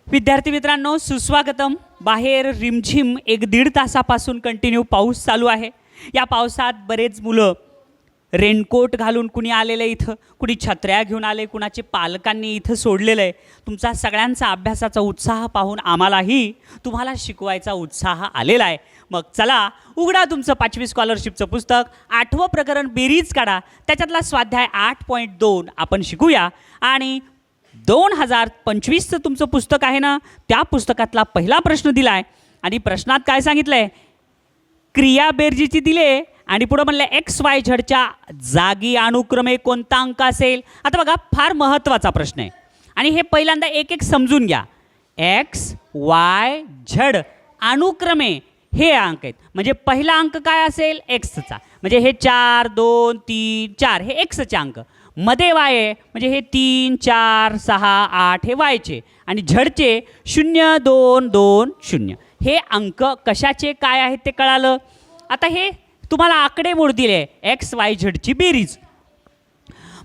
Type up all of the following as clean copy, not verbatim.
विद्यार्थी मित्रांनो, सुस्वागतम. बाहेर रिमझिम 1-1.5 तासापासून कंटिन्यू पाऊस चालू आहे. या पावसात बरेच मुलं रेनकोट घालून कुणी आलेलं इथं, कुणी छत्र्या घेऊन आले, कुणाचे पालकांनी इथं सोडलेलं आहे. तुमचा सगळ्यांचा अभ्यासाचा उत्साह पाहून आम्हालाही तुम्हाला शिकवायचा उत्साह आलेला आहे. मग चला, उघडा तुमचं 5वी स्कॉलरशिपचं पुस्तक, 8वं प्रकरण बेरीज काढा, त्याच्यातला स्वाध्याय 8.2 आपण शिकूया. आणि 2025चं तुमचं पुस्तक आहे ना, त्या पुस्तकातला पहिला प्रश्न दिला आहे. आणि प्रश्नात काय सांगितलं आहे? क्रिया बेरजेची दिले आणि पुढं म्हणलं XYZच्या जागी अनुक्रमे कोणता अंक असेल. आता बघा, फार महत्त्वाचा प्रश्न आहे आणि हे पहिल्यांदा एक एक समजून घ्या. XYZ अनुक्रमे हे अंक आहेत. म्हणजे पहिला अंक काय असेल? Xचा. म्हणजे हे 4, 2, 3, 4 हे Xचे अंक. मध्ये Y आहे, म्हणजे हे 3, 4, 6, 8 हे Yचे. आणि झडचे 0, 2, 2, 0 हे अंक कशाचे काय आहेत ते कळालं. आता हे तुम्हाला आकडेमोड दिले XYZची बेरीज.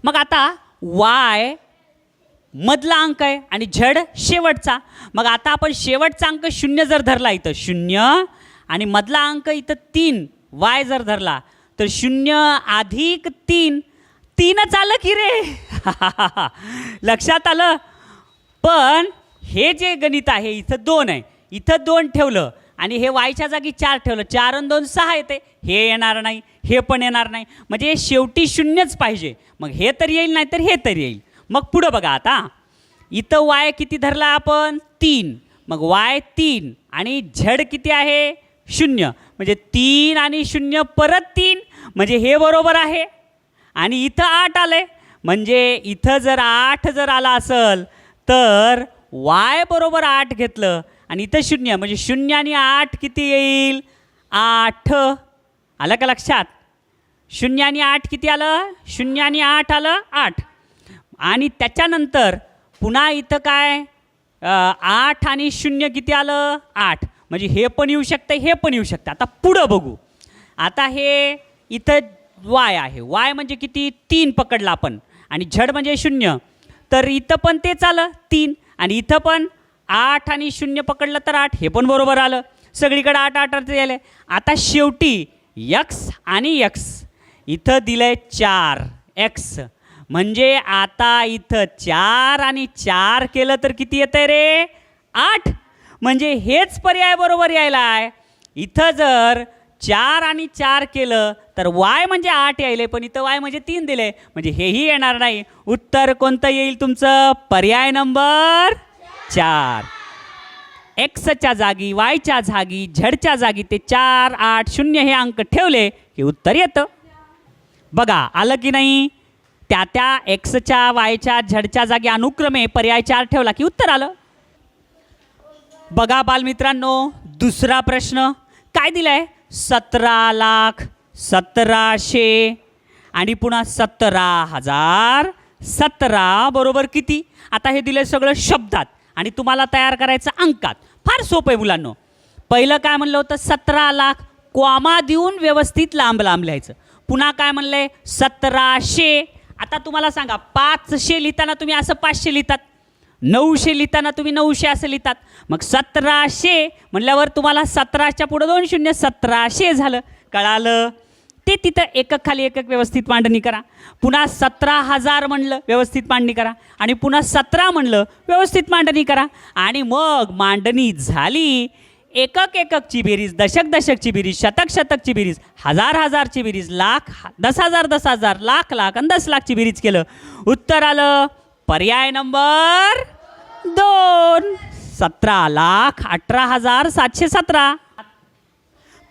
मग आता Y मधला अंक आहे आणि झड शेवटचा. मग आता आपण शेवटचा अंक 0 जर धरला इथं 0 आणि मधला अंक इथं 3 Y जर धरला तर 0 अधिक 3 3च आलं की रे. लक्षात आलं. पण हे जे गणित आहे इथं 2 आहे, इथं 2 ठेवलं आणि हे वायच्या जागी 4 ठेवलं, 4 आणि 2 6 येते. हे येणार नाही, हे पण येणार नाही. म्हणजे शेवटी 0च पाहिजे. मग हे तर येईल नाही तर हे तर येईल. मग पुढं बघा, आता इथं Y किती धरला आपण? 3. मग Y 3 आणि झड किती आहे? 0. म्हणजे 3 आणि 0 परत 3 म्हणजे हे बरोबर आहे. आणि इथं 8 आलंय, म्हणजे इथं जर 8 जर आला असेल तर Y बरोबर 8 घेतलं आणि इथं 0 म्हणजे 0 आणि 8 किती येईल? 8. आलं का लक्षात? 0 आणि 8 किती आलं? 0 आणि 8 आलं 8. आणि त्याच्यानंतर पुन्हा इथं काय? 8 आणि 0 किती आलं? 8. म्हणजे हे पण येऊ शकतं, हे पण येऊ शकतं. आता पुढं बघू. आता हे इथं Y आहे. Y म्हणजे किती? 3 पकडला आपण आणि झड म्हणजे 0. तर इथं पण तेच आलं 3 आणि इथं पण 8 आणि 0 पकडलं तर 8. हे पण बरोबर आलं. सगळीकडे 8 8 8 आले. आता शेवटी X आणि X इथं दिलंय 4 X. म्हणजे आता इथं 4 आणि 4 केलं तर किती येतंय रे? 8. म्हणजे हेच पर्याय बरोबर यायला आहे. इथं जर 4 आणि 4 केलं तर Y म्हणजे 8 यायले, पण इथं Y म्हणजे 3 दिले, म्हणजे हेही येणार नाही. उत्तर कोणतं येईल तुमचं? पर्याय नंबर 4. Xच्या जागी, Yच्या जागी, झडच्या जागी ते 4, 8, 0 हे अंक ठेवले की उत्तर येतं. बघा, आलं की नाही? त्या Xच्या, Yच्या, झडच्या जागी अनुक्रमे पर्याय 4 ठेवला की उत्तर आलं. बघा बालमित्रांनो, दुसरा प्रश्न काय दिलाय? 17,00,000, 1,700 आणि पुन्हा 17,000. 17 बरोबर किती? आता हे दिले सगळं शब्दात आणि तुम्हाला तयार करायचं अंकात. फार सोपं आहे मुलांनो. पहिलं काय म्हणलं होतं? 17,00,000 कॉमा देऊन व्यवस्थित लांब लांब लिहायचं. पुन्हा काय म्हणलंय? 1,700. आता तुम्हाला सांगा, 500 लिहिताना तुम्ही असं 500 लिहितात, 900 लिहिताना तुम्ही 900 असं लिहितात. मग 1700 म्हणल्यावर तुम्हाला 17च्या पुढं 2 शून्य 1700 झालं. कळालं? ते तिथं एकक खाली एकक व्यवस्थित मांडणी करा. पुन्हा 17,000 म्हणलं व्यवस्थित मांडणी करा आणि पुन्हा 17 म्हणलं व्यवस्थित मांडणी करा. आणि मग मांडणी झाली, एकक एककची बेरीज, दशक दशकची बेरीज, शतक शतकची बेरीज, हजार हजारची बेरीज, लाख 10,000 10,000, लाख लाख आणि 10 लाखची बेरीज केलं. उत्तर आलं पर्याय नंबर 2. 17,18,717.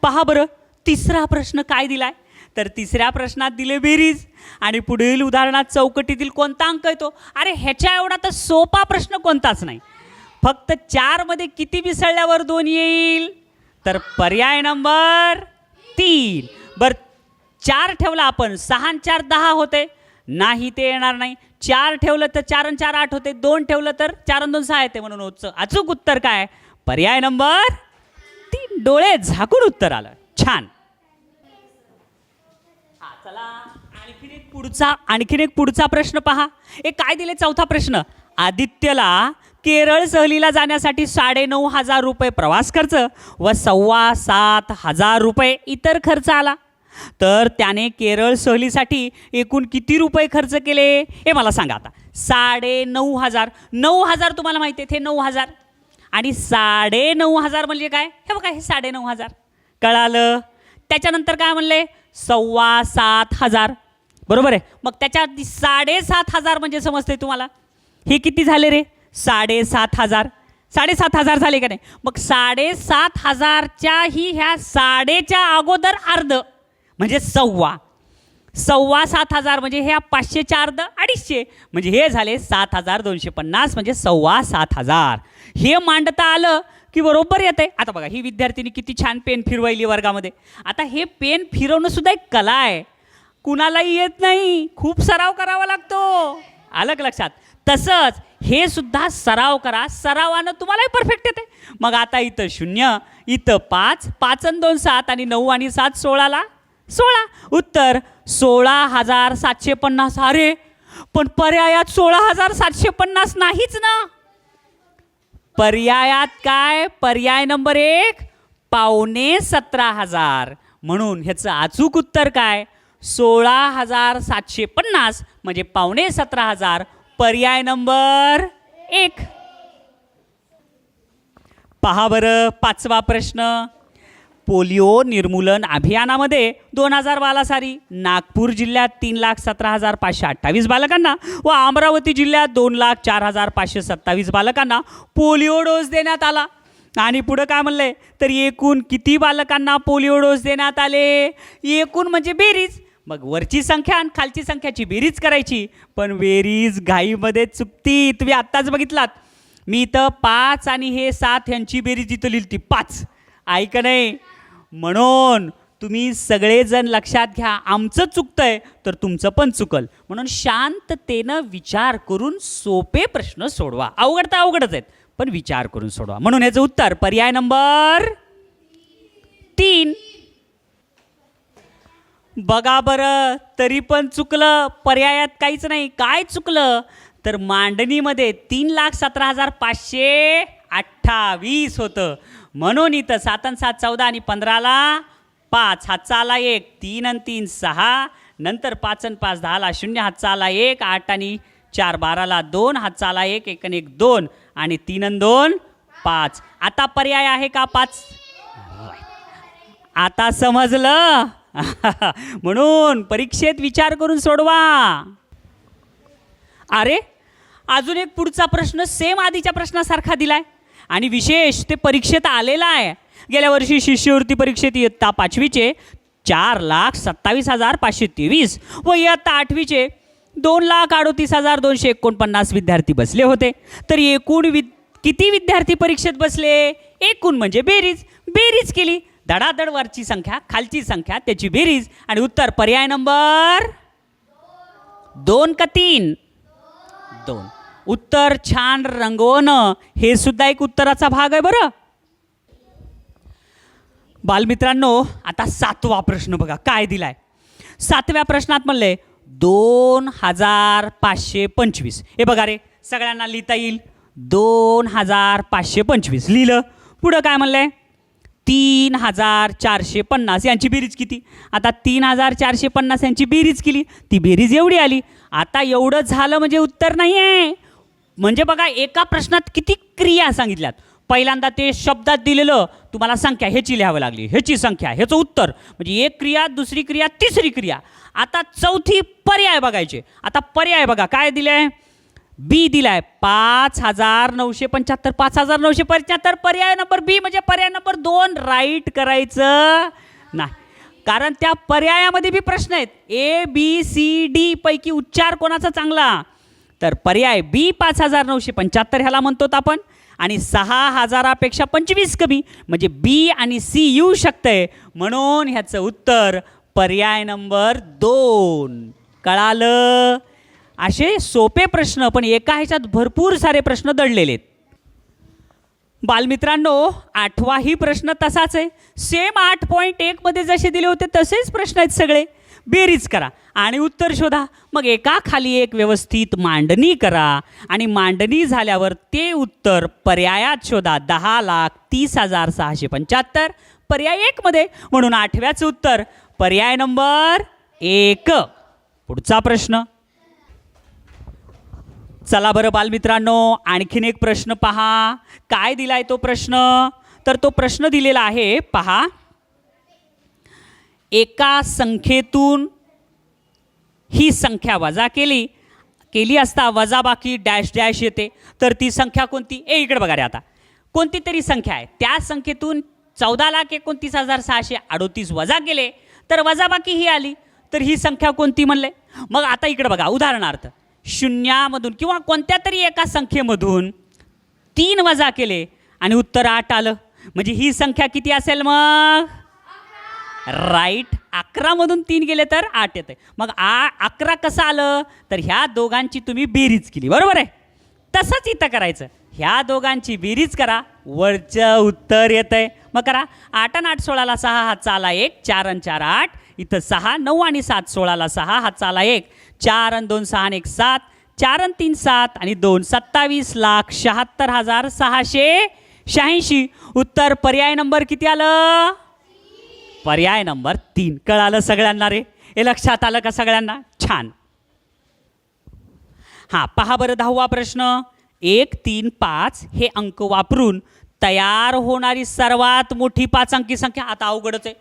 पहा बरं, तिसरा प्रश्न काय दिलाय? तर तिसऱ्या प्रश्नात दिले बेरीज आणि पुढील उदाहरणात चौकटीतील कोणता अंक येतो? अरे ह्याच्या एवढा तर सोपा प्रश्न कोणताच नाही. फक्त 4 मध्ये किती मिसळल्यावर 2 येईल? तर पर्याय नंबर 3. बरं, 4 ठेवला आपण, 6 आणि 4 10 होते, नाही ते येणार नाही. 4 ठेवलं तर 4 आणि 4 8 होते, 2 ठेवलं तर 4 आणि 2 6 येते. म्हणून अचूक उत्तर काय? पर्याय नंबर 3. डोळे झाकून उत्तर आलं. छान. चला, आणखीन एक पुढचा प्रश्न पहा. एक काय दिले? चौथा प्रश्न. आदित्यला केरळ सहलीला जाण्यासाठी 9,500 रुपये प्रवास खर्च व 7,25,000 रुपये इतर खर्च आला, तर त्याने केरळ सहलीसाठी एकूण किती रुपये खर्च केले हे मला सांगा. आता 9,500, 9,000 तुम्हाला माहिती आहे, हे 9,000 आणि 9,500 म्हणजे काय, हे बघा हे 9,500 कळालं. त्याच्यानंतर काय म्हणले 7,25,000 बरोबर आहे. मग त्याच्या 7,500 म्हणजे समजते तुम्हाला, हे किती झाले रे 7,500, 7,500 झाले का नाही. मग 7,500च्या ही ह्या 1/2च्या अगोदर अर्ध म्हणजे 7,500 म्हणजे ह्या 500च्या अर्ध 250 म्हणजे हे झाले 7,250 म्हणजे 7,25,000. हे मांडता आलं की बरोबर येते. आता बघा ही विद्यार्थिनी किती छान पेन फिरवायली वर्गामध्ये. आता हे पेन फिरवणं सुद्धा एक कला आहे, कुणालाही येत नाही, खूप सराव करावा लागतो. आलं का लक्षात. तसंच हे सुद्धा सराव करा, सरावानं तुम्हालाही परफेक्ट येते. मग आता इथं 0, इथं 5, 5 आणि 2 7 आणि 9 आणि 7 16ला 16. उत्तर 16,750. अरे पण पर्यायात 16,750 नाहीच ना. पर्यायात काय, पर्याय नंबर 1 17,500. म्हणून ह्याचं अचूक उत्तर काय 16,750 म्हणजे 17,500. पर्याय नंबर 1. पहा बरं 5वा प्रश्न. पोलिओ निर्मूलन अभियानामध्ये 2,000 बालासारी नागपूर जिल्ह्यात 3,17,528 बालकांना व अमरावती जिल्ह्यात 2,04,527 बालकांना पोलिओ डोस देण्यात आला. आणि पुढं काय म्हणलंय तर एकूण किती बालकांना पोलिओ डोस देण्यात आले. एकूण म्हणजे बेरीज, मग वरची संख्या आणि खालची संख्याची बेरीज करायची, पण बेरीज घाईमध्ये चुकती. तुम्ही आत्ताच बघितलात, मी इथं 5 आणि हे 7 यांची बेरीज इथं लिहिली 5, ऐक नाही. म्हणून तुम्ही सगळेजण लक्षात घ्या, आमचं चुकतंय तर तुमचं पण चुकल. म्हणून शांततेनं विचार करून सोपे प्रश्न सोडवा. अवघड तर अवघडच आहेत, पण विचार करून सोडवा. म्हणून याचं उत्तर पर्याय नंबर 3. बघा बरं तरी पण चुकलं, पर्यायात काहीच नाही. काय चुकलं तर मांडणीमध्ये 3,17,528 होतं. म्हणून इथं 7 आणि 7 14 आणि 15ला 5, हातचा आला 1, 3 आणि 3 6, नंतर 5 आणि 5 10ला 0, हातचा आला 1, 8 आणि 4 12ला 2, हातचा आला 1, 1 आणि 1 2 आणि 3 आणि 2 5. आता पर्याय आहे का 5. आता समजलं. म्हणून परीक्षेत विचार करून सोडवा. अरे अजून एक पुढचा प्रश्न सेम आधीच्या प्रश्नासारखा दिलाय आणि विशेष ते परीक्षेत आलेला आहे. गेल्या वर्षी शिष्यवृत्ती परीक्षेत इयत्ता 5वीचे 4,27,523 व इयत्ता 8वीचे 2,38,249 विद्यार्थी बसले होते. तर एकूण किती विद्यार्थी परीक्षेत बसले. एकूण म्हणजे बेरीज, बेरीज केली, धडाधड वरची संख्या खालची संख्या त्याची बेरीज आणि उत्तर पर्याय नंबर 2 का 3. 2. उत्तर छान रंगवणं हे सुद्धा एक उत्तराचा भाग आहे बरं. बालमित्रांनो आता 7वा प्रश्न बघा काय दिलाय. 7व्या प्रश्नात म्हणले 2,525. हे बघा रे सगळ्यांना लिहिता येईल. 2,525 लिहिलं. पुढं काय म्हणलंय 3,450 यांची बेरीज किती. आता 3,450 यांची बेरीज केली, ती बेरीज एवढी आली. आता एवढं झालं म्हणजे उत्तर नाही आहे. म्हणजे बघा एका प्रश्नात किती क्रिया सांगितल्यात. पहिल्यांदा ते शब्दात दिलेलं तुम्हाला संख्या ह्याची लिहावी लागली, ह्याची संख्या ह्याचं उत्तर म्हणजे एक क्रिया, दुसरी क्रिया, तिसरी क्रिया. आता चौथी पर्याय बघायचे. आता पर्याय बघा काय दिलंय. बी दिलाय 5,975. 5,975 पर्याय नंबर बी म्हणजे पर्याय नंबर 2 राईट करायचं नाही, कारण त्या पर्यायामध्ये बी प्रश्न आहेत. ए बी सी डी पैकी उच्चार कोणाचा चांगला. तर पर्याय बी 5,975 ह्याला म्हणतो आपण. आणि 6,000पेक्षा 25 कमी म्हणजे बी आणि सी येऊ शकतंय. म्हणून ह्याचं उत्तर पर्याय नंबर 2. कळालं. असे सोपे प्रश्न पण एका ह्याच्यात भरपूर सारे प्रश्न दडलेले आहेत. बालमित्रांनो 8वाही प्रश्न तसाच आहे. सेम 8.1 मध्ये जसे दिले होते तसेच प्रश्न आहेत सगळे. बेरीज करा आणि उत्तर शोधा. मग एकाखाली एक व्यवस्थित मांडणी करा आणि मांडणी झाल्यावर ते उत्तर पर्यायात शोधा. 10,30,675 पर्याय 1 मध्ये, म्हणून 8व्याचं उत्तर पर्याय नंबर 1. पुढचा प्रश्न. चला बरं बालमित्रांनो, आणखीन एक प्रश्न पहा. काय दिलाय तो प्रश्न? तर तो प्रश्न दिलेला आहे पहा. एका संख्येतून ही संख्या वजा केली असता वजाबाकी डॅश डॅश येते, तर ती संख्या कोणती? इकडे बघा रे, आता कोणती तरी संख्या आहे, त्या संख्येतून 14,29,638 वजा केले तर वजाबाकी ही आली, तर ही संख्या कोणती म्हणले? मग आता इकडे बघा, उदाहरणार्थ शून्यामधून किंवा कोणत्या तरी एका संख्येमधून 3 वजा केले आणि उत्तर 8 आलं, म्हणजे ही संख्या किती असेल मग? राईट, 11मधून 3 गेले तर 8 येते. मग 11 कसं आलं? तर ह्या दोघांची तुम्ही बेरीज केली, बरोबर आहे. तसंच इथं करायचं, ह्या दोघांची बेरीज करा, वरचं उत्तर येतंय. मग करा. 8 आणि 8 16ला 6 हा चाला 1, 4 आणि 4 8, इथं 6, 9 आणि 7 16ला 6 हा चाला 1, 4 आणि 2 6 आणि 1 7, 4 आणि 3 7 आणि 2 27,76,686. उत्तर पर्याय नंबर किती आलं? पर्याय नंबर 3. कळालं सगळ्यांना रे? हे लक्षात आलं का सगळ्यांना? छान. हां, पहा बरं 10वा प्रश्न. 1 3 5 हे अंक वापरून तयार होणारी सर्वात मोठी 5 अंकी संख्या. आता अवघडच आहे,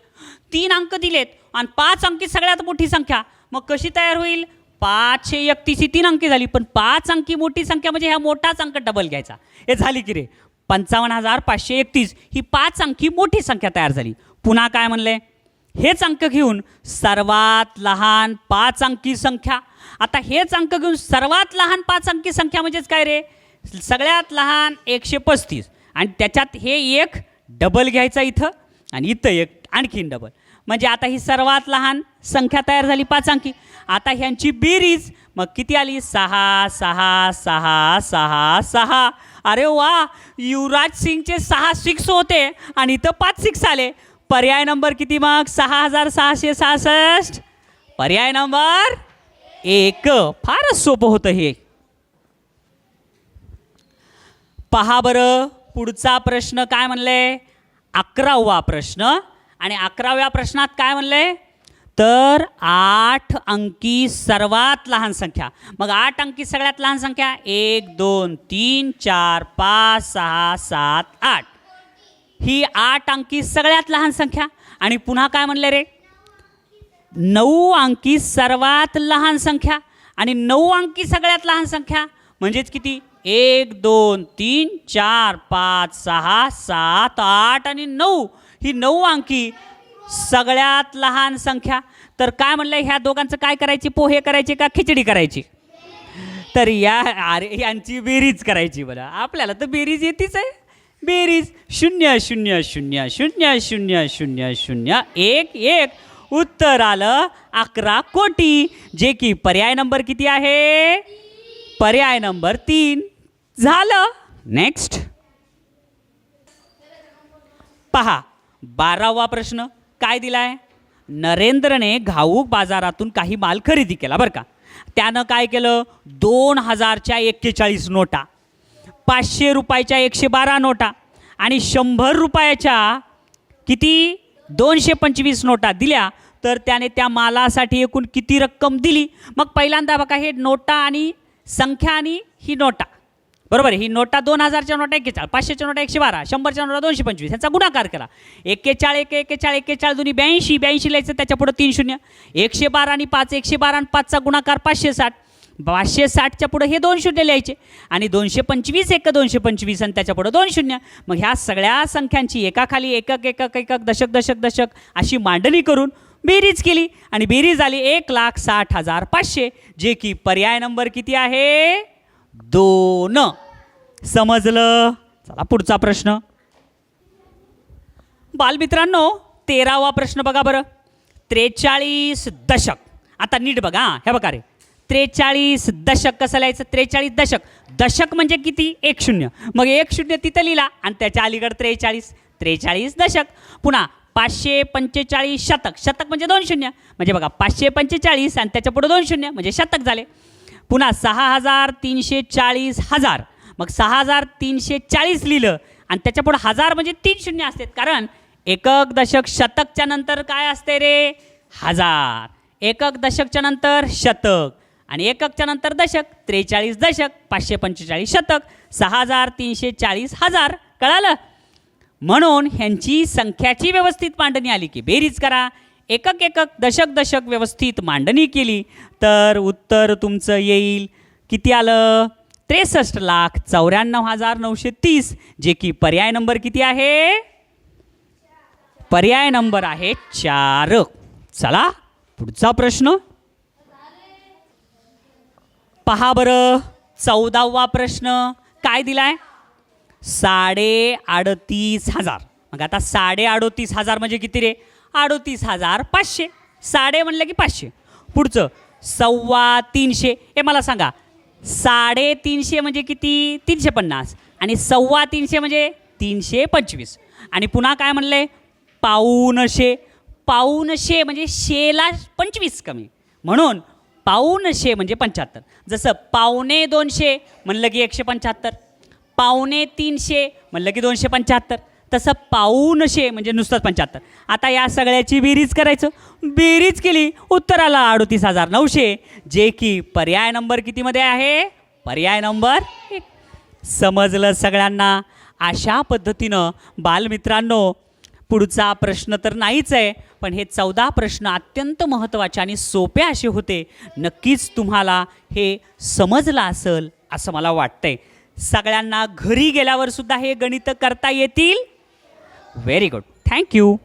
3 अंक दिलेत आणि 5 अंकी सगळ्यात मोठी संख्या, मग कशी तयार होईल? 531 ही 3 अंकी झाली, पण 5 अंकी मोठी संख्या म्हणजे ह्या मोठाच अंक डबल घ्यायचा. हे झाली की रे? 55,531 ही 5 अंकी मोठी संख्या तयार झाली. पुन्हा काय म्हणले? हेच अंक घेऊन सर्वात लहान 5 अंकी संख्या. आता हेच अंक घेऊन सर्वात लहान 5 अंकी संख्या म्हणजेच काय रे? सगळ्यात लहान 135 आणि त्याच्यात हे एक डबल घ्यायचा इथं आणि इथं एक आणखीन डबल, म्हणजे आता ही सर्वात लहान संख्या तयार झाली 5 अंकी. आता ह्यांची बेरीज मग किती आली? 6 6 6 6 6. अरे वा, युवराज सिंगचे 6 6 होते आणि इथं 5 6 आले. पर्याय नंबर किती मग? 6,666. पर्याय नंबर 1. फारच सोपं होतं हे. पहा बरं पुढचा प्रश्न काय म्हणले? 11वा प्रश्न. आणि 11व्या प्रश्नात काय म्हणले? तर 8 अंकी सर्वात लहान संख्या. मग 8 अंकी सगळ्यात लहान संख्या 1 2 3 4 5 6 7 8. ही 8 अंकी सगळ्यात लहान संख्या. आणि पुन्हा काय म्हणले रे? 9 अंकी सर्वात लहान संख्या आणि 9 अंकी सगळ्यात लहान संख्या म्हणजेच किती? 1 2 3 4 5 6 7 8 आणि 9. ही 9 अंकी सगळ्यात लहान संख्या. तर काय म्हणलं, ह्या दोघांचं काय करायची? पोहे करायचे का खिचडी करायची? तर यांची बेरीज करायची. बरं, आपल्याला तर बेरीज येतीच आहे. बेरीज 0 0 0 0 0 0 0 1 1. उत्तर आलं 11 कोटी, जे की पर्याय नंबर किती आहे? पर्याय नंबर 3 झालं. नेक्स्ट पहा 12वा प्रश्न काय दिलाय? नरेंद्रने घाऊक बाजारातून काही माल खरेदी केला बरं का. त्यानं काय केलं? 2000च्या 41 नोटा, 500 रुपयाच्या 112 नोटा आणि 100 रुपयाच्या किती? 225 नोटा दिल्या. तर त्याने त्या मालासाठी एकूण किती रक्कम दिली? मग पहिल्यांदा बघा, हे नोटा आणि संख्या आणि ही नोटा, बरोबर आहे. ही नोटा 2000च्या नोटा 41, 500च्या नोटा 112, 100च्या नोटा 225, ह्याचा गुणाकार केला. 41 41 41 दोन्ही 82, 82 लिहायचं, त्याच्या पुढे 3 शून्य. 112 आणि 5, 112 आणि 5चा गुणाकार 560, 560च्या पुढे हे 2 शून्य लिहायचे आणि 225 एक 225 आणि त्याच्या पुढे 2 शून्य. मग ह्या सगळ्या संख्यांची एकाखाली एकक एकक एकक दशक दशक दशक अशी मांडणी करून बेरीज केली आणि बेरीज आली 1,60,500, जे की पर्याय नंबर किती आहे? 2. समजलं? चला पुढचा प्रश्न. बालमित्रांनो 13वा प्रश्न बघा बरं. 43 दशक. आता नीट बघा, हे बघा रे, 43 दशक कसं लिहायचं? 43 दशक. दशक म्हणजे किती? 1 0. मग 1 0 तिथं लिहिला आणि त्याच्या अलीकडे 43 दशक. पुन्हा 545 शतक, शतक म्हणजे 2 शून्य, म्हणजे बघा 545 आणि त्याच्या पुढे 2 शून्य म्हणजे शतक झाले. पुन्हा 6340,000, मग 6340 लिहिलं आणि त्याच्या पुढे 1000 म्हणजे 3 शून्य असतात, कारण एकक दशक शतकच्या नंतर काय असते रे? 1000. एकक दशकच्या नंतर शतक आणि एककच्या नंतर दशक, 43 दशक, 545 शतक, 6340,000. कळालं? म्हणून ह्यांची संख्याची व्यवस्थित मांडणी आली की बेरीज करा. एकक एकक दशक दशक व्यवस्थित मांडणी केली तर उत्तर तुमचं येईल किती आलं? 63,94,930, जे की पर्याय नंबर किती आहे? पर्याय नंबर आहे 4. चला पुढचा प्रश्न पहा बरं. 14वा प्रश्न काय दिलाय? 38,500. मग आता 38,500 म्हणजे किती रे? 38,500. साडे म्हणलं की 500. पुढचं 325. हे मला सांगा, 350 म्हणजे किती? 350 आणि 325 म्हणजे 325. आणि पुन्हा काय म्हणलंय? पाऊणशे. पाऊणशे म्हणजे शेला 25 कमी, म्हणून पाऊणशे म्हणजे 75. जसं 250 म्हणलं की 175, 250 म्हणलं की 275, तसं पाऊणशे म्हणजे नुसतंच 75. आता या सगळ्याची बेरीज करायचं. बेरीज केली, उत्तर आला 38,900, जे की पर्याय नंबर कितीमध्ये आहे? पर्याय नंबर 1. समजलं सगळ्यांना? अशा पद्धतीनं बालमित्रांनो, पुढचा प्रश्न तर नाहीच आहे, पण हे 14 प्रश्न अत्यंत महत्त्वाचे आणि सोपे असे होते. नक्कीच तुम्हाला हे समजलं असेल असं मला वाटतंय. सगळ्यांना घरी गेल्यावर सुद्धा हे गणित करता येतील. Very good. थँक्यू.